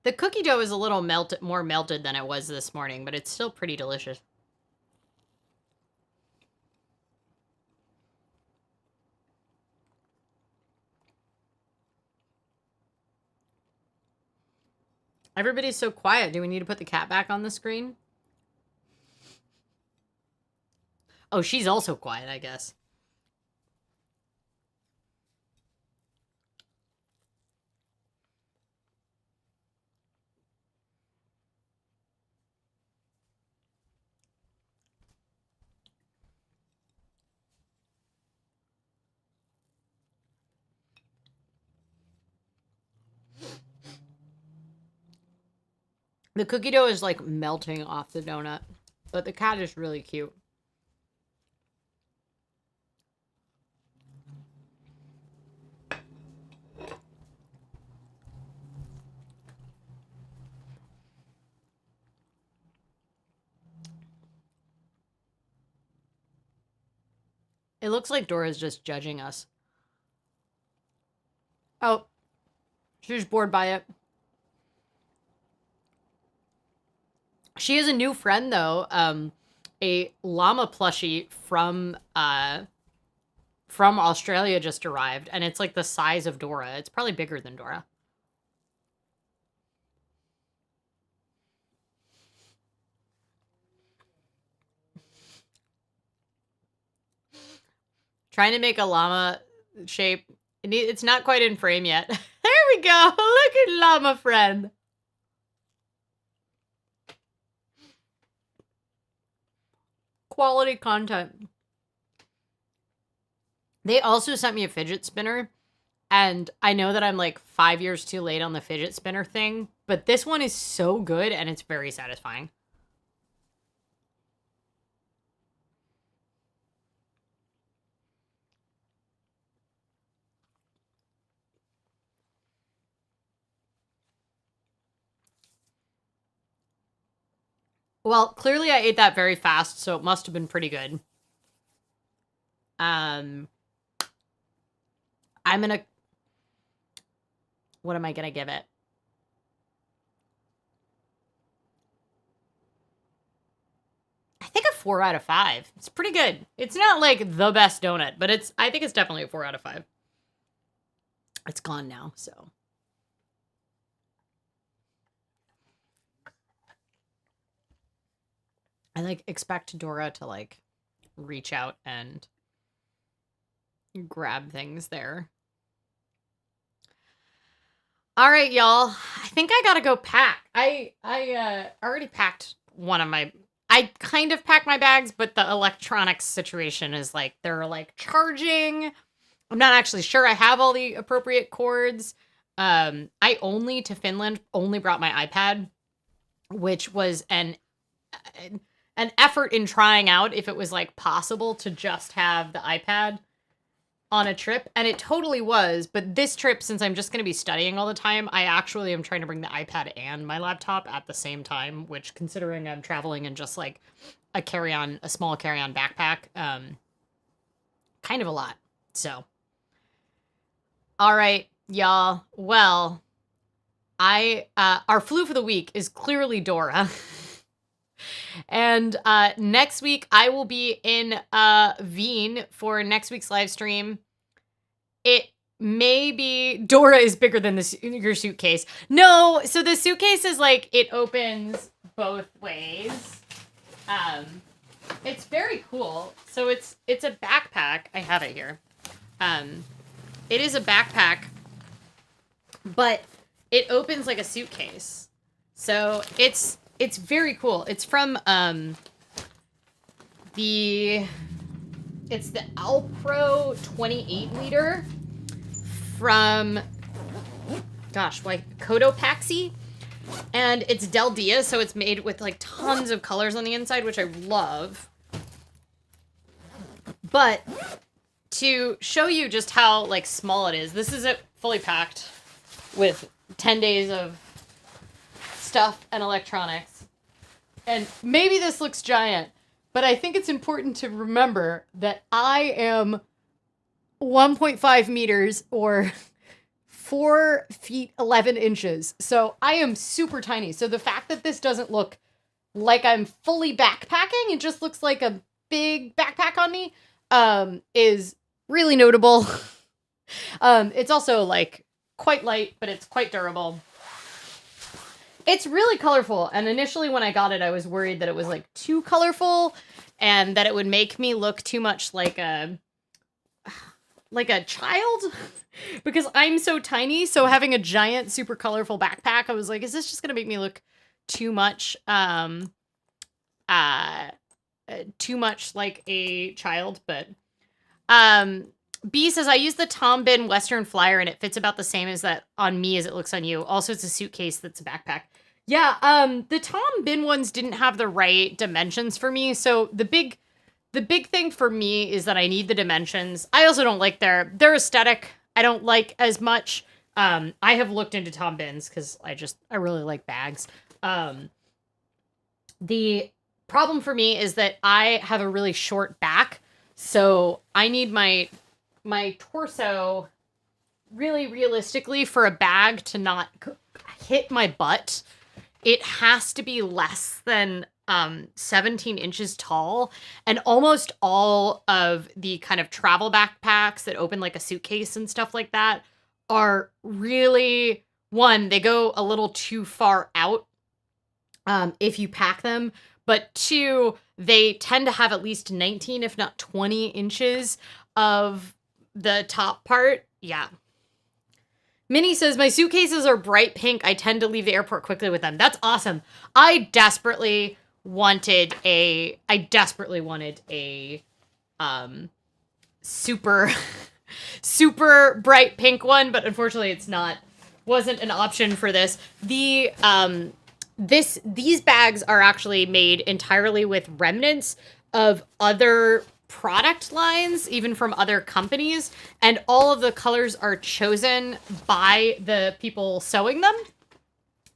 S1: The cookie dough is a little more melted than it was this morning, but it's still pretty delicious. Everybody's so quiet. Do we need to put the cat back on the screen? Oh, she's also quiet, I guess. The cookie dough is like melting off the donut, but the cat is really cute. It looks like Dora's just judging us. Oh, she's bored by it. She is a new friend, though. a llama plushie from Australia just arrived, and it's like the size of Dora. It's probably bigger than Dora. Trying to make a llama shape. It's not quite in frame yet. There we go. Look at llama friend. Quality content. They also sent me a fidget spinner, and I know that I'm like 5 years too late on the fidget spinner thing, but this one is so good and it's very satisfying. Well, clearly I ate that very fast, so it must have been pretty good. I'm gonna... What am I gonna give it? I think a 4 out of 5. It's pretty good. It's not like the best donut, but I think it's definitely a 4 out of 5. It's gone now, so... I like expect Dora to like reach out and grab things there. All right, y'all. I think I gotta go pack. I already packed one of my... I kind of packed my bags, but the electronics situation is like, they're like charging. I'm not actually sure I have all the appropriate cords. I to Finland only brought my iPad, which was an effort in trying out if it was like possible to just have the iPad on a trip, and it totally was. But this trip, since I'm just going to be studying all the time, I actually am trying to bring the iPad and my laptop at the same time, which, considering I'm traveling in just like a small carry-on backpack, kind of a lot. So, all right, y'all. Well, our flu for the week is clearly Dora. And next week, I will be in Wien for next week's live stream. It may be... Dora is bigger than your suitcase. No, so the suitcase is like, it opens both ways. It's very cool. So it's a backpack. I have it here. It is a backpack, but it opens like a suitcase. So it's very cool. It's from the Alpro 28 liter from, gosh, like Cotopaxi, and it's Del Dia, so it's made with like tons of colors on the inside, which I love. But to show you just how like small it is, this is it fully packed with 10 days of stuff and electronics. And maybe this looks giant, but I think it's important to remember that I am 1.5 meters or 4 feet 11 inches. So I am super tiny. So the fact that this doesn't look like I'm fully backpacking, it just looks like a big backpack on me, is really notable. It's also like quite light, but it's quite durable. It's really colorful, and initially when I got it, I was worried that it was like too colorful and that it would make me look too much like a child because I'm so tiny. So having a giant, super colorful backpack, I was like, is this just gonna make me look too much like a child? But B says, I use the Tom Bin Western Flyer and it fits about the same as that on me as it looks on you. Also, it's a suitcase that's a backpack. Yeah, the Tom Bin ones didn't have the right dimensions for me. So the big thing for me is that I need the dimensions. I also don't like their aesthetic. I don't like as much. I have looked into Tom Bins because I really like bags. The problem for me is that I have a really short back. So I need my torso really realistically for a bag to not hit my butt. It has to be less than 17 inches tall, and almost all of the kind of travel backpacks that open like a suitcase and stuff like that are really, one, they go a little too far out if you pack them, but two, they tend to have at least 19, if not 20 inches of the top part. Yeah. Minnie says, my suitcases are bright pink. I tend to leave the airport quickly with them. That's awesome. I desperately wanted a super super bright pink one, but unfortunately wasn't an option for this. These bags are actually made entirely with remnants of other product lines, even from other companies, and all of the colors are chosen by the people sewing them.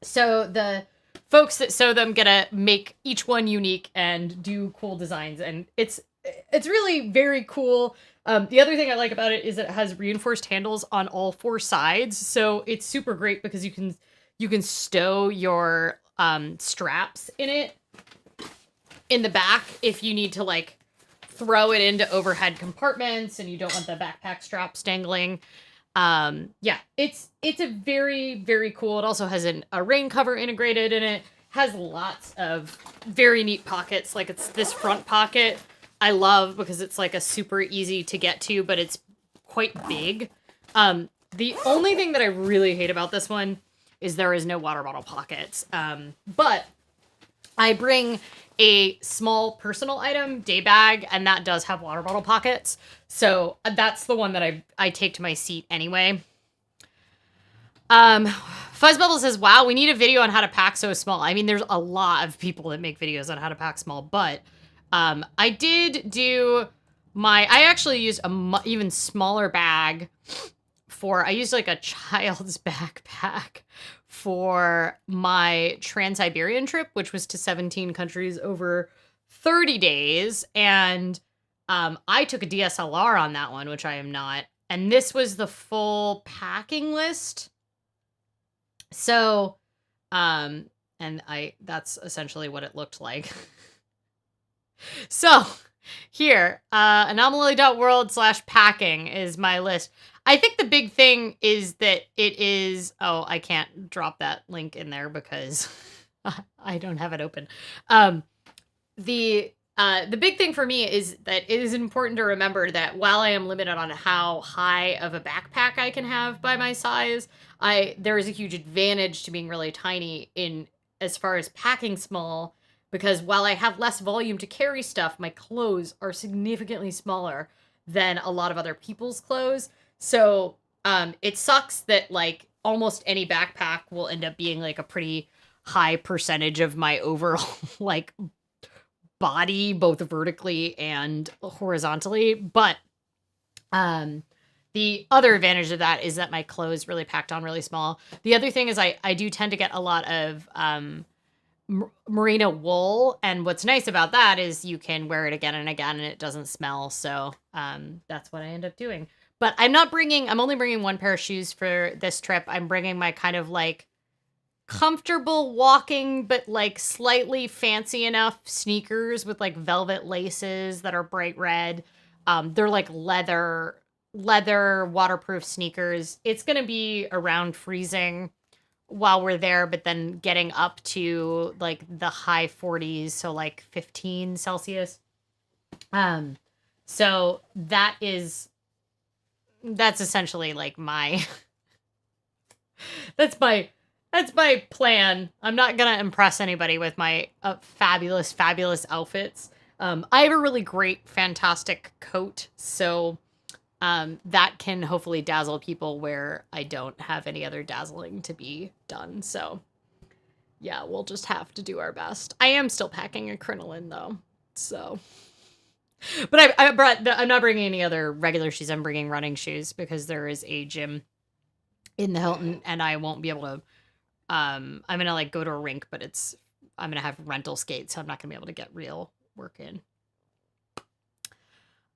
S1: So the folks that sew them get to make each one unique and do cool designs, and it's really very cool. The other thing I like about it is that it has reinforced handles on all four sides, so it's super great because you can stow your straps in it in the back if you need to like throw it into overhead compartments and you don't want the backpack straps dangling. Yeah, it's a very, very cool. It also has a rain cover integrated in it. Has lots of very neat pockets. Like it's this front pocket I love because it's like a super easy to get to, but it's quite big. The only thing that I really hate about this one is there is no water bottle pockets. But I bring a small personal item day bag, and that does have water bottle pockets. So that's the one that I take to my seat anyway. Fuzzbubble says, wow, we need a video on how to pack so small. I mean, there's a lot of people that make videos on how to pack small, but I did do I actually used a even smaller bag I used like a child's backpack for my Trans-Siberian trip, which was to 17 countries over 30 days. And I took a DSLR on that one, which I am not. And this was the full packing list. So, that's essentially what it looked like. So, here, anomaly.world/packing is my list. I think the big thing is that it is... Oh, I can't drop that link in there because I don't have it open. The big thing for me is that it is important to remember that while I am limited on how high of a backpack I can have by my size, there is a huge advantage to being really tiny in as far as packing small, because while I have less volume to carry stuff, my clothes are significantly smaller than a lot of other people's clothes. So it sucks that like almost any backpack will end up being like a pretty high percentage of my overall like body, both vertically and horizontally. But the other advantage of that is that my clothes really packed on really small. The other thing is I do tend to get a lot of merino wool, and what's nice about that is you can wear it again and again and it doesn't smell. So that's what I end up doing. But I'm only bringing one pair of shoes for this trip. I'm bringing my kind of like comfortable walking, but like slightly fancy enough sneakers with like velvet laces that are bright red. They're like leather waterproof sneakers. It's going to be around freezing while we're there, but then getting up to like the high 40s, so like 15 Celsius. So that's essentially like that's my plan. I'm not gonna impress anybody with my fabulous outfits. I have a really great, fantastic coat, so that can hopefully dazzle people where I don't have any other dazzling to be done. So yeah, we'll just have to do our best. I am still packing a crinoline though, so. But I'm not bringing any other regular shoes. I'm bringing running shoes because there is a gym in the Hilton, and I won't be able to. I'm gonna like go to a rink, but I'm gonna have rental skates, so I'm not gonna be able to get real work in.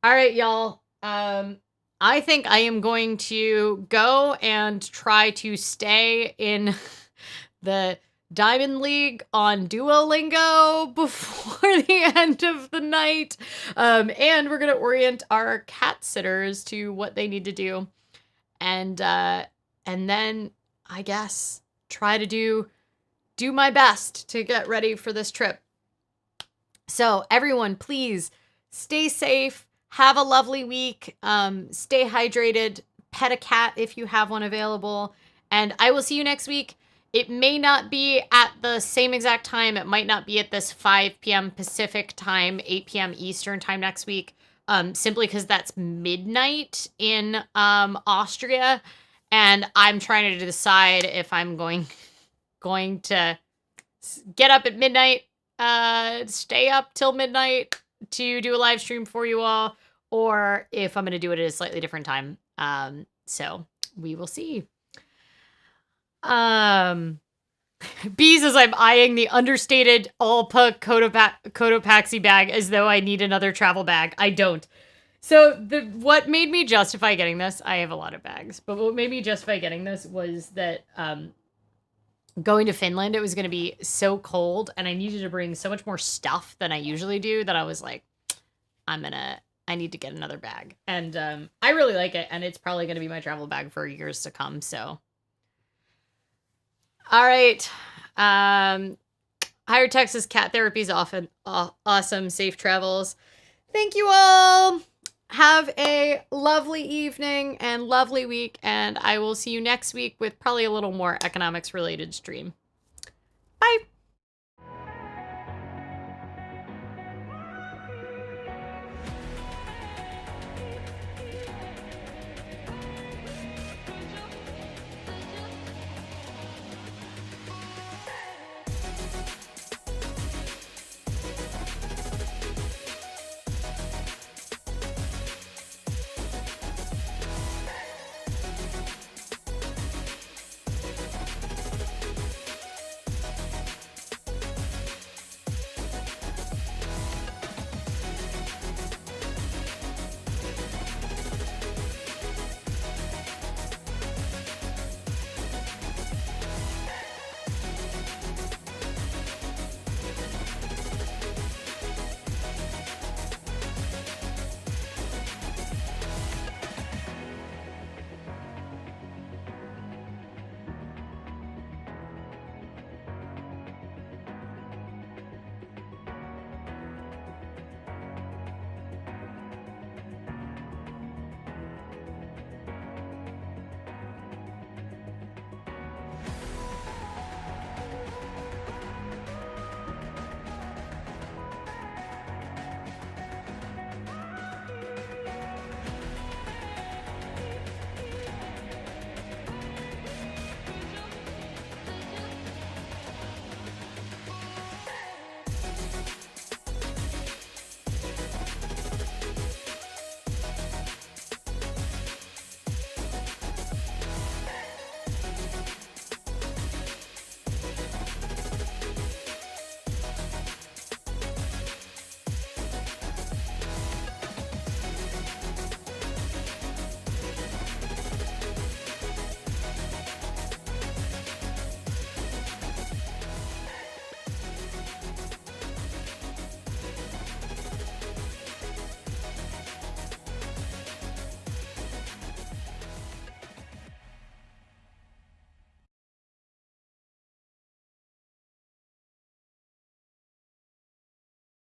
S1: All right, y'all. I think I am going to go and try to stay in the Diamond League on Duolingo before the end of the night. And we're going to orient our cat sitters to what they need to do. And then I guess try to do my best to get ready for this trip. So everyone, please stay safe. Have a lovely week. Stay hydrated. Pet a cat if you have one available. And I will see you next week. It may not be at the same exact time. It might not be at this 5 p.m. Pacific time, 8 p.m. Eastern time next week. Simply because that's midnight in Austria. And I'm trying to decide if I'm going to get up at midnight, stay up till midnight to do a live stream for you all, or if I'm going to do it at a slightly different time. So we will see. Bees, as I'm eyeing the understated Alpa Cotopaxi bag as though I need another travel bag. I don't. So what made me justify getting this, I have a lot of bags, but what made me justify getting this was that going to Finland, it was going to be so cold and I needed to bring so much more stuff than I usually do that I was like, I need to get another bag. And I really like it, and it's probably going to be my travel bag for years to come, so. All right. Higher Texas cat therapy is often awesome. Safe travels. Thank you all. Have a lovely evening and lovely week, and I will see you next week with probably a little more economics related stream. Bye.